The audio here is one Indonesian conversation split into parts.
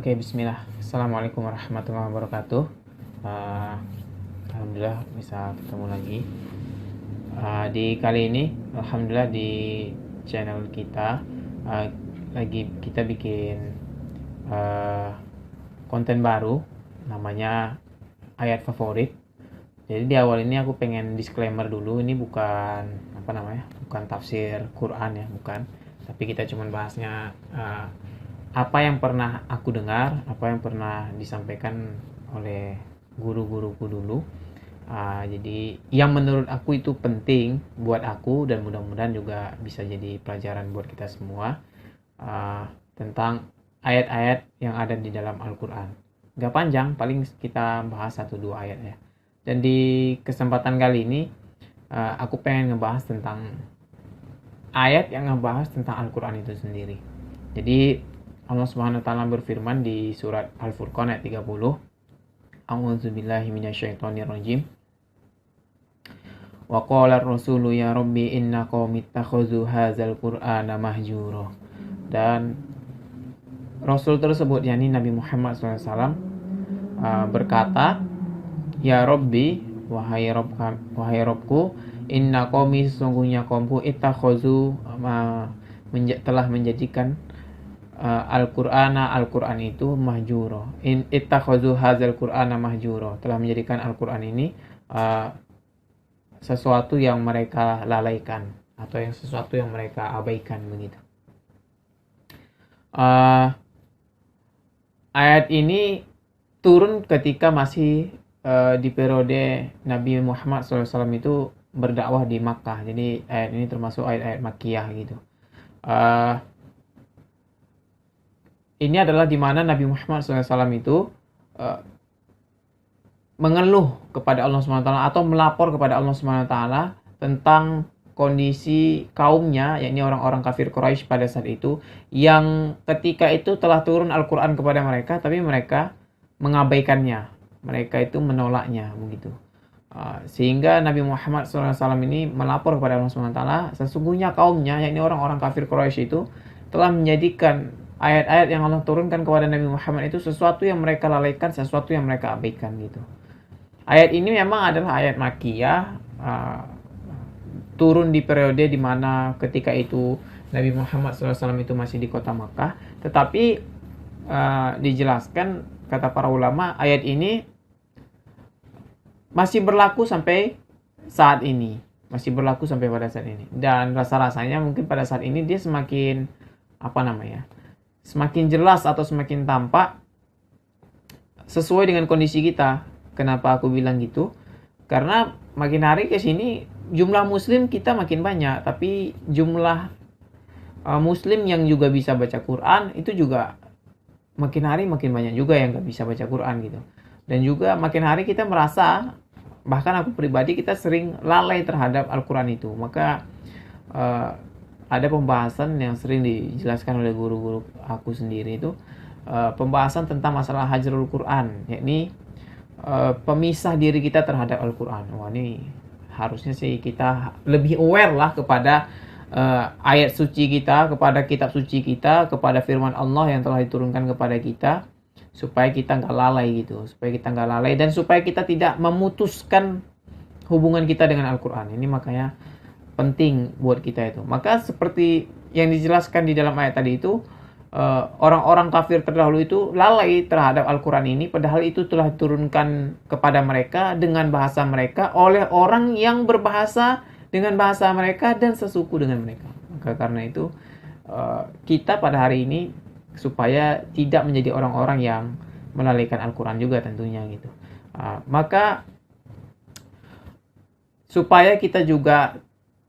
Oke, bismillah. Assalamualaikum warahmatullahi wabarakatuh. Uh, Alhamdulillah bisa ketemu lagi. Di kali ini, alhamdulillah di channel kita uh, lagi kita bikin uh, konten baru, namanya ayat favorit. Jadi di awal ini aku pengen disclaimer dulu, ini bukan bukan tafsir Quran ya, bukan. Tapi kita cuma bahasnya apa yang pernah aku dengar, apa yang pernah disampaikan oleh guru-guruku dulu. Jadi yang menurut aku itu penting buat aku, dan mudah-mudahan juga bisa jadi pelajaran buat kita semua, tentang ayat-ayat yang ada di dalam Al-Quran. Gak panjang, paling kita bahas 1-2 ayat ya. Dan di kesempatan kali ini aku pengen ngebahas tentang ayat yang ngebahas tentang Al-Quran itu sendiri. Jadi Allah Subhanahu wa taala berfirman di surat Al-Furqan ayat 30. A'udzubillahi minasyaitonirrajim. Wa qala ar-rasulu ya rabbi inna qaumi ittakhadhu hadzal qur'ana mahjura. Dan Rasul tersebut, yakni Nabi Muhammad SAW, berkata, ya Rabbi, wahai Rabbku, inna qaumi, sesungguhnya kaumku, ittakhadhu, telah menjadikan Al-Quran itu mahjuro. Ittakhadhu hadzal qur'ana mahjuro, telah menjadikan Al-Quran ini sesuatu yang mereka lalaikan, atau yang sesuatu yang mereka abaikan begitu. Ayat ini turun ketika masih di periode Nabi Muhammad SAW itu berdakwah di Makkah. Jadi ayat ini termasuk ayat-ayat Makkiyah gitu. Ini adalah di mana Nabi Muhammad SAW itu mengeluh kepada Allah SWT atau melapor kepada Allah SWT tentang kondisi kaumnya, yakni orang-orang kafir Quraisy pada saat itu, yang ketika itu telah turun Al-Quran kepada mereka, tapi mereka mengabaikannya, mereka itu menolaknya begitu. Sehingga Nabi Muhammad SAW ini melapor kepada Allah SWT, sesungguhnya kaumnya, yakni orang-orang kafir Quraisy itu telah menjadikan ayat-ayat yang Allah turunkan kepada Nabi Muhammad itu sesuatu yang mereka lalaikan, sesuatu yang mereka abaikan gitu. Ayat ini memang adalah ayat Makkiyah, turun di periode di mana ketika itu Nabi Muhammad SAW itu masih di kota Makkah. Tetapi dijelaskan, kata para ulama, ayat ini masih berlaku sampai saat ini, masih berlaku sampai pada saat ini. Dan rasa-rasanya mungkin pada saat ini dia semakin semakin jelas atau semakin tampak sesuai dengan kondisi kita. Kenapa aku bilang gitu? Karena makin hari ke sini jumlah muslim kita makin banyak, tapi jumlah muslim yang juga bisa baca Quran itu juga makin hari makin banyak juga yang gak bisa baca Quran gitu. Dan juga makin hari kita merasa, bahkan aku pribadi, kita sering lalai terhadap Al-Quran itu. Maka ada pembahasan yang sering dijelaskan oleh guru-guru aku sendiri itu, pembahasan tentang masalah hajrul Quran, yakni pemisah diri kita terhadap Al-Quran. Wah, ini harusnya sih kita lebih aware lah kepada ayat suci kita, kepada kitab suci kita, kepada firman Allah yang telah diturunkan kepada kita, supaya kita nggak lalai gitu, dan supaya kita tidak memutuskan hubungan kita dengan Al-Quran. Ini makanya penting buat kita itu. Maka seperti yang dijelaskan di dalam ayat tadi itu, orang-orang kafir terdahulu itu lalai terhadap Al-Quran ini, padahal itu telah diturunkan kepada mereka dengan bahasa mereka oleh orang yang berbahasa dengan bahasa mereka dan sesuku dengan mereka. Maka karena itu kita pada hari ini, supaya tidak menjadi orang-orang yang melalaikan Al-Quran juga tentunya gitu, maka supaya kita juga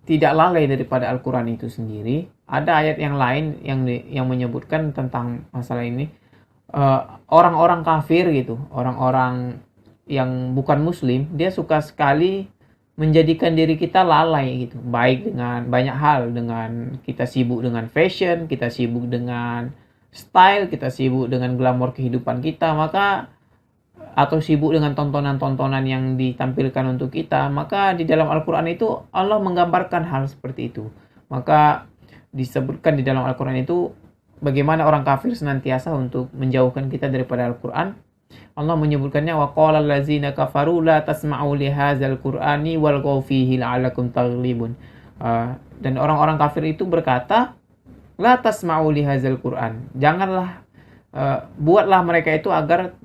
tidak lalai daripada Al-Quran itu sendiri, ada ayat yang lain yang menyebutkan tentang masalah ini. Orang-orang kafir gitu, orang-orang yang bukan muslim, dia suka sekali menjadikan diri kita lalai gitu, baik dengan banyak hal, dengan kita sibuk dengan fashion, kita sibuk dengan style, kita sibuk dengan glamor kehidupan kita, atau sibuk dengan tontonan-tontonan yang ditampilkan untuk kita. Maka di dalam Al-Quran itu Allah menggambarkan hal seperti itu. Maka disebutkan di dalam Al-Quran itu bagaimana orang kafir senantiasa untuk menjauhkan kita daripada Al-Quran. Allah menyebutkannya, wa qala allazina kafaru la tasma'u li hadzal qur'ani walghaw fihi la'allakum taghlibun. Dan orang-orang kafir itu berkata, la tasma'u li hadzal qur'an. Janganlah buatlah mereka itu agar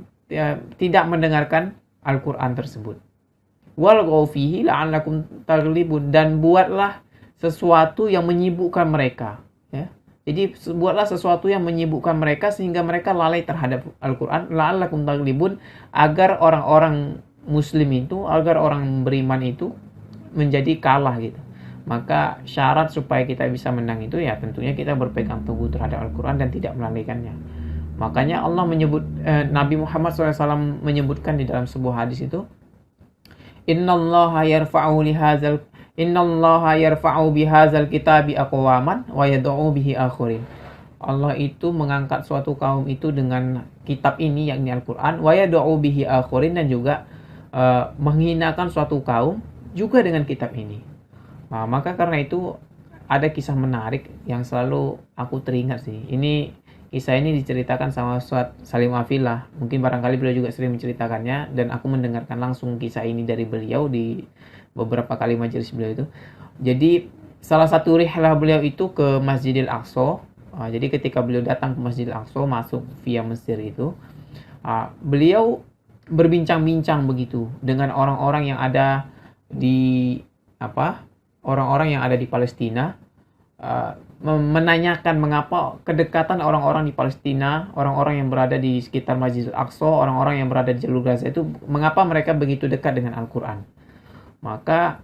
tidak mendengarkan Al-Quran tersebut. Walghaw fihi la'allakum taghlibun, dan buatlah sesuatu yang menyibukkan mereka, ya. Jadi buatlah sesuatu yang menyibukkan mereka sehingga mereka lalai terhadap Al-Quran. La'allakum taghlibun, agar orang-orang muslim itu, agar orang beriman itu menjadi kalah gitu. Maka syarat supaya kita bisa menang itu ya tentunya kita berpegang teguh terhadap Al-Quran dan tidak melalaikannya. Makanya Allah menyebut, Nabi Muhammad SAW menyebutkan di dalam sebuah hadis itu, Innallaha yarfa'u bihadzal kitabi aqwaman wa yad'u bihi akharin. Allah itu mengangkat suatu kaum itu dengan kitab ini, yakni Al-Quran, wa yad'u bihi akharin, dan juga menghinakan suatu kaum juga dengan kitab ini. Nah, maka karena itu ada kisah menarik yang selalu aku teringat sih. Kisah ini diceritakan sama Ustaz Salim Afillah. Mungkin barangkali beliau juga sering menceritakannya, dan aku mendengarkan langsung kisah ini dari beliau di beberapa kali majelis beliau itu. Jadi salah satu rihlah beliau itu ke Masjidil Aqsa. Jadi ketika beliau datang ke Masjidil Aqsa, masuk via Mesir itu, beliau berbincang-bincang begitu dengan orang-orang yang ada di orang-orang yang ada di Palestina, menanyakan mengapa kedekatan orang-orang di Palestina, orang-orang yang berada di sekitar Masjidil Aqsa, orang-orang yang berada di jalur Gaza itu, mengapa mereka begitu dekat dengan Al-Quran. Maka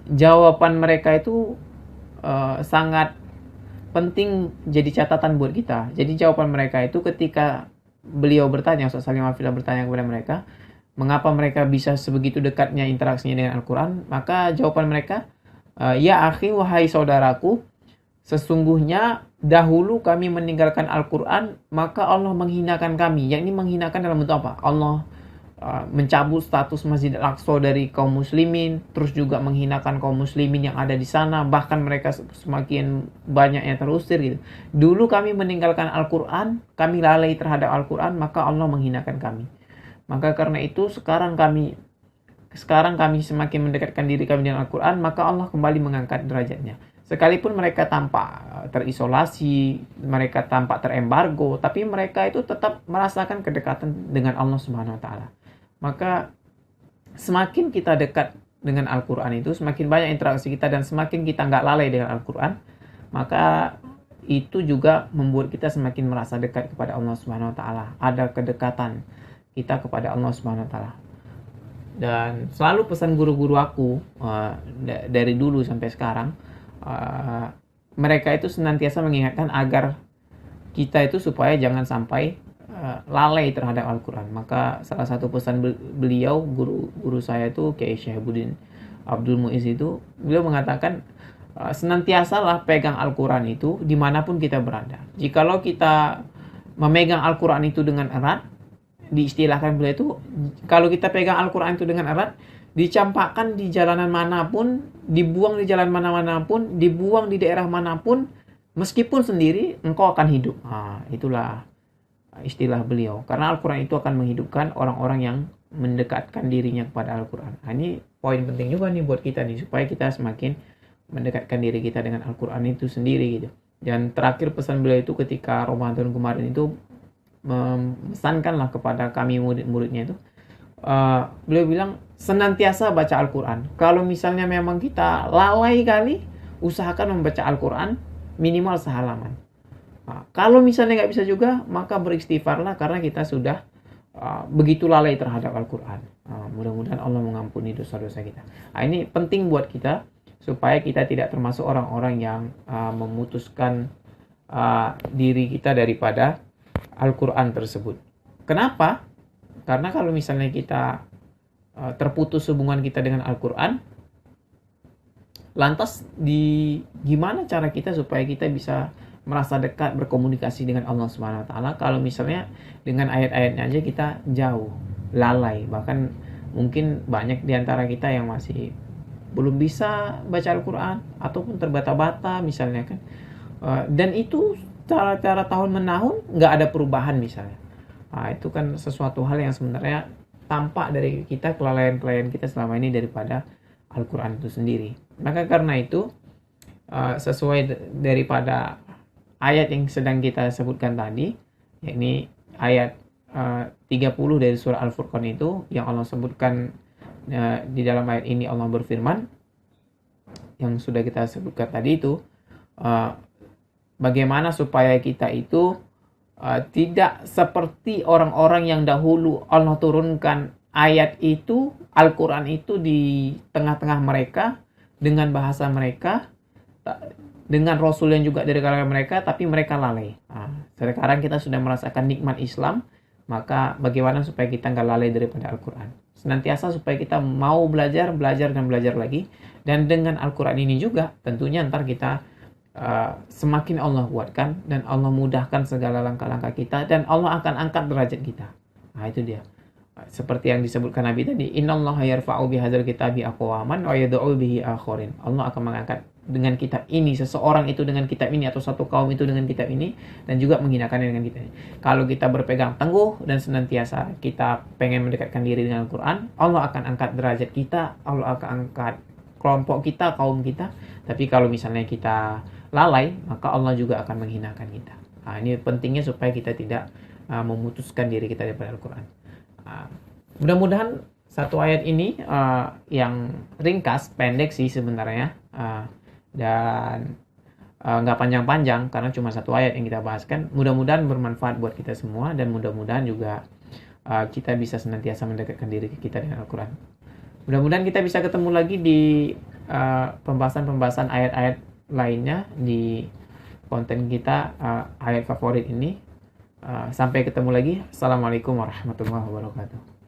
jawaban mereka itu sangat penting jadi catatan buat kita. Jadi jawaban mereka itu ketika beliau bertanya, Ustaz Salim Afillah bertanya kepada mereka, mengapa mereka bisa sebegitu dekatnya interaksinya dengan Al-Quran, maka jawaban mereka, ya akhi, wahai saudaraku, sesungguhnya dahulu kami meninggalkan Al-Quran, maka Allah menghinakan kami. Yakni menghinakan dalam bentuk apa? Allah mencabut status Masjid Al-Aqsa dari kaum muslimin, terus juga menghinakan kaum muslimin yang ada di sana, bahkan mereka semakin banyak yang terusir gitu. Dulu kami meninggalkan Al-Quran, kami lalai terhadap Al-Quran, maka Allah menghinakan kami. Maka karena itu sekarang kami semakin mendekatkan diri kami dengan Al-Quran, maka Allah kembali mengangkat derajatnya. Sekalipun mereka tampak terisolasi, mereka tampak terembargo, tapi mereka itu tetap merasakan kedekatan dengan Allah Subhanahu wa taala. Maka semakin kita dekat dengan Al-Quran itu, semakin banyak interaksi kita, dan semakin kita nggak lalai dengan Al-Quran, maka itu juga membuat kita semakin merasa dekat kepada Allah Subhanahu wa taala. Ada kedekatan kita kepada Allah Subhanahu wa taala. Dan selalu pesan guru-guru aku dari dulu sampai sekarang, mereka itu senantiasa mengingatkan agar kita itu supaya jangan sampai lalai terhadap Al-Quran. Maka salah satu pesan beliau, guru saya itu Kiai Syihabuddin Abdul Muiz itu, beliau mengatakan, senantiasalah pegang Al-Quran itu dimanapun kita berada. Jikalau kita memegang Al-Quran itu dengan erat, diistilahkan beliau itu, kalau kita pegang Al-Quran itu dengan erat, dicampakkan di jalanan manapun, dibuang di jalan mana-manapun, dibuang di daerah manapun, meskipun sendiri, engkau akan hidup. Itulah istilah beliau. Karena Al-Quran itu akan menghidupkan orang-orang yang mendekatkan dirinya kepada Al-Quran. Ini poin penting juga nih buat kita nih, supaya kita semakin mendekatkan diri kita dengan Al-Quran itu sendiri gitu. Dan terakhir pesan beliau itu ketika Ramadan kemarin itu, memesankanlah kepada kami murid-muridnya itu, beliau bilang, senantiasa baca Al-Quran. Kalau misalnya memang kita lalai kali, usahakan membaca Al-Quran minimal sehalaman. Kalau misalnya nggak bisa juga, maka beristighfarlah karena kita sudah begitu lalai terhadap Al-Quran. Mudah-mudahan Allah mengampuni dosa-dosa kita. Ini penting buat kita, supaya kita tidak termasuk orang-orang yang memutuskan diri kita daripada Al-Quran tersebut. Kenapa? Karena kalau misalnya kita terputus hubungan kita dengan Al-Quran, lantas gimana cara kita supaya kita bisa merasa dekat berkomunikasi dengan Allah Subhanahu wa taala kalau misalnya dengan ayat-ayatnya aja kita jauh, lalai, bahkan mungkin banyak di antara kita yang masih belum bisa baca Al-Quran ataupun terbata-bata misalnya kan. Dan itu cara tahun menahun nggak ada perubahan misalnya. Nah, itu kan sesuatu hal yang sebenarnya tampak dari kita, kelalaian-kelalaian kita selama ini daripada Al-Quran itu sendiri. Maka karena itu sesuai daripada ayat yang sedang kita sebutkan tadi, yakni ayat 30 dari surah Al-Furqan itu, yang Allah sebutkan di dalam ayat ini. Allah berfirman, yang sudah kita sebutkan tadi itu, bagaimana supaya kita itu tidak seperti orang-orang yang dahulu Allah turunkan ayat itu, Al-Quran itu di tengah-tengah mereka, dengan bahasa mereka, dengan Rasul yang juga dari kalangan mereka, tapi mereka lalai. Sekarang kita sudah merasakan nikmat Islam, maka bagaimana supaya kita nggak lalai daripada Al-Quran. Senantiasa supaya kita mau belajar dan belajar lagi. Dan dengan Al-Quran ini juga tentunya ntar kita semakin Allah kuatkan dan Allah mudahkan segala langkah-langkah kita, dan Allah akan angkat derajat kita. Nah itu dia, seperti yang disebutkan Nabi tadi, innallaha yarfa'u bihadzal kitabi aqwaman wa yad'u bihi akharin. Allah akan mengangkat dengan kitab ini seseorang itu dengan kitab ini, atau satu kaum itu dengan kitab ini, dan juga menghinakannya dengan kitab ini. Kalau kita berpegang teguh dan senantiasa kita pengen mendekatkan diri dengan Al-Quran, Allah akan angkat derajat kita, Allah akan angkat kelompok kita, kaum kita. Tapi kalau misalnya kita lalai, maka Allah juga akan menghinakan kita. Nah, ini pentingnya supaya kita tidak memutuskan diri kita daripada Al-Quran. Mudah-mudahan satu ayat ini yang ringkas, pendek sih sebenarnya, dan nggak panjang-panjang karena cuma satu ayat yang kita bahaskan. Mudah-mudahan bermanfaat buat kita semua, dan mudah-mudahan juga kita bisa senantiasa mendekatkan diri kita dengan Al-Quran. Mudah-mudahan kita bisa ketemu lagi di pembahasan ayat-ayat lainnya di konten kita, ayat favorit ini. Sampai ketemu lagi. Assalamualaikum warahmatullahi wabarakatuh.